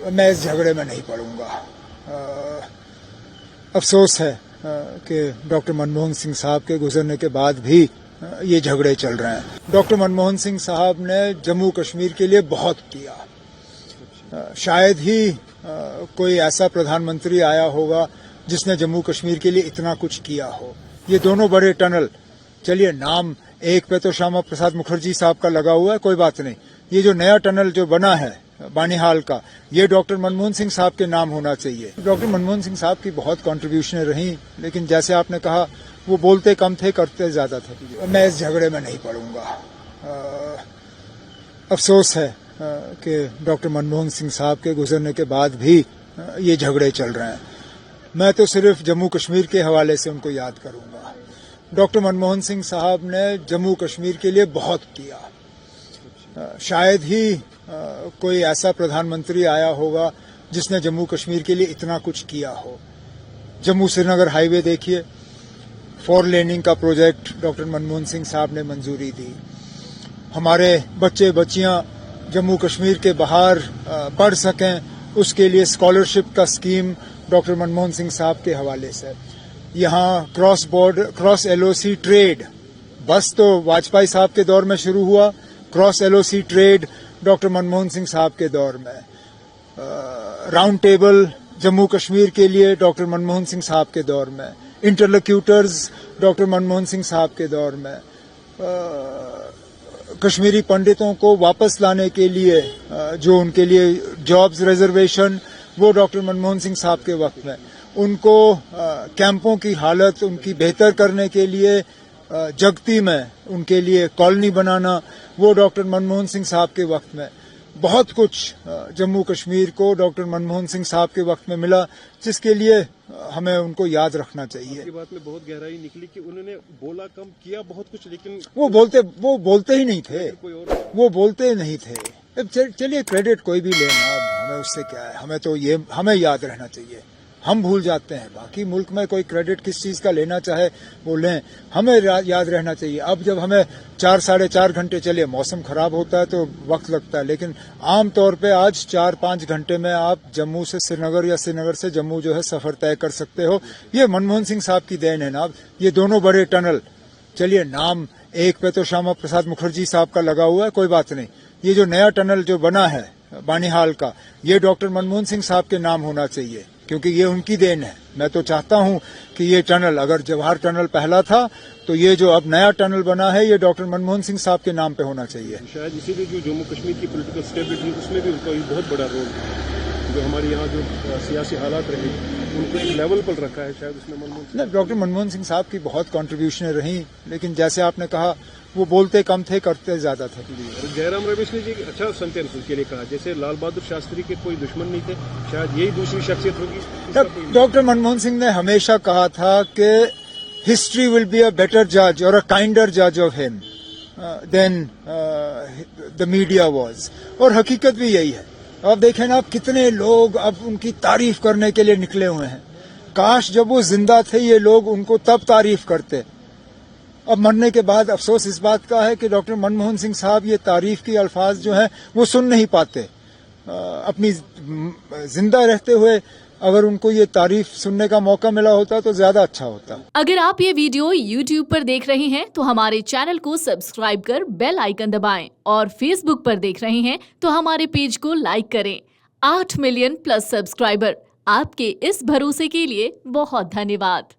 मैं इस झगड़े में नहीं पड़ूंगा। अफसोस है कि डॉक्टर मनमोहन सिंह साहब के गुजरने के बाद भी ये झगड़े चल रहे हैं। डॉक्टर मनमोहन सिंह साहब ने जम्मू कश्मीर के लिए बहुत किया। शायद ही कोई ऐसा प्रधानमंत्री आया होगा जिसने जम्मू कश्मीर के लिए इतना कुछ किया हो। ये दोनों बड़े टनल, चलिए नाम एक पे तो श्यामा प्रसाद मुखर्जी साहब का लगा हुआ है, कोई बात नहीं। ये जो नया टनल जो बना है बानीहाल का, ये डॉक्टर मनमोहन सिंह साहब के नाम होना चाहिए। डॉक्टर मनमोहन सिंह साहब की बहुत कंट्रीब्यूशनें रहीं, लेकिन जैसे आपने कहा वो बोलते कम थे, करते ज्यादा थे। मैं इस झगड़े में नहीं पड़ूंगा। अफसोस है कि डॉक्टर मनमोहन सिंह साहब के गुजरने के बाद भी ये झगड़े चल रहे हैं। मैं तो सिर्फ जम्मू कश्मीर के हवाले से उनको याद करूंगा। डॉक्टर मनमोहन सिंह साहब ने जम्मू कश्मीर के लिए बहुत किया। शायद ही कोई ऐसा प्रधानमंत्री आया होगा जिसने जम्मू कश्मीर के लिए इतना कुछ किया हो। जम्मू श्रीनगर हाईवे देखिए, 4 लेनिंग का प्रोजेक्ट डॉक्टर मनमोहन सिंह साहब ने मंजूरी दी। हमारे बच्चे बच्चियां जम्मू कश्मीर के बाहर पढ़ सकें, उसके लिए स्कॉलरशिप का स्कीम डॉक्टर मनमोहन सिंह साहब के हवाले से। यहाँ क्रॉस एलओसी ट्रेड, बस तो वाजपेयी साहब के दौर में शुरू हुआ, cross LOC trade doctor Manmohan Singh साहब के दौर में। राउंड टेबल जम्मू कश्मीर के लिए डॉक्टर मनमोहन सिंह साहब के दौर में। इंटरलोक्यूटर्स डॉक्टर मनमोहन सिंह साहब के दौर में। कश्मीरी पंडितों को वापस लाने के लिए जो उनके लिए जॉब्स रिजर्वेशन, वो डॉक्टर मनमोहन सिंह साहब के वक्त में। उनको कैंपों की हालत उनकी बेहतर करने के लिए जगती में उनके लिए कॉलोनी बनाना, वो डॉक्टर मनमोहन सिंह साहब के वक्त में। बहुत कुछ जम्मू कश्मीर को डॉक्टर मनमोहन सिंह साहब के वक्त में मिला, जिसके लिए हमें उनको याद रखना चाहिए। आपकी बात में बहुत गहराई निकली कि उन्होंने बोला कम, किया बहुत कुछ, लेकिन वो बोलते ही नहीं थे। वो बोलते नहीं थे। चलिए क्रेडिट कोई भी लेना, हमें उससे क्या है। हमें तो ये हमें याद रहना चाहिए। हम भूल जाते हैं, बाकी मुल्क में कोई क्रेडिट किस चीज का लेना चाहे वो लें, हमें याद रहना चाहिए। अब जब हमें 4-4.5 घंटे, चलिए मौसम खराब होता है तो वक्त लगता है, लेकिन आम तौर पे आज 4-5 घंटे में आप जम्मू से श्रीनगर या श्रीनगर से जम्मू जो है सफर तय कर सकते हो। ये मनमोहन सिंह साहब की देन है ना। ये दोनों बड़े टनल, चलिए नाम एक पे तो श्यामा प्रसाद मुखर्जी साहब का लगा हुआ है, कोई बात नहीं। ये जो नया टनल जो बना है बानीहाल का, ये डॉक्टर मनमोहन सिंह साहब के नाम होना चाहिए, क्योंकि ये उनकी देन है। मैं तो चाहता हूं कि ये टनल, अगर जवाहर टनल पहला था तो ये जो अब नया टनल बना है ये डॉक्टर मनमोहन सिंह साहब के नाम पे होना चाहिए। शायद इसीलिए जो जम्मू कश्मीर की पॉलिटिकल स्टेबिलिटी, उसमें भी उनका बहुत बड़ा रोल है। जो हमारे यहाँ जो सियासी हालात रहे उनको एक लेवल पर रखा है, शायद उसमें मनमोहन डॉक्टर मनमोहन सिंह साहब की बहुत कंट्रीब्यूशनें रहीं, लेकिन जैसे आपने कहा वो बोलते कम थे, करते ज्यादा थे। जयराम रमेश ने जी एक अच्छा सेंटेंस उसके लिए कहा, जैसे लाल बहादुर शास्त्री के कोई दुश्मन नहीं थे, शायद यही दूसरी शख्सियत होगी। डॉक्टर मनमोहन सिंह ने हमेशा कहा था कि history will be a better जज और अ काइंडर जज of him than the media was, और हकीकत भी यही है। अब देखें ना, आप कितने लोग अब उनकी तारीफ करने के लिए निकले हुए हैं। काश जब वो जिंदा थे ये लोग उनको तब तारीफ करते। अब मरने के बाद अफसोस इस बात का है कि डॉक्टर मनमोहन सिंह साहब ये तारीफ की अल्फाज जो हैं वो सुन नहीं पाते। अपनी जिंदा रहते हुए अगर उनको ये तारीफ सुनने का मौका मिला होता तो ज्यादा अच्छा होता। अगर आप ये वीडियो YouTube पर देख रहे हैं तो हमारे चैनल को सब्सक्राइब कर बेल आइकन दबाएं, और Facebook पर देख रहे हैं तो हमारे पेज को लाइक करें। 8 मिलियन प्लस सब्सक्राइबर, आपके इस भरोसे के लिए बहुत धन्यवाद।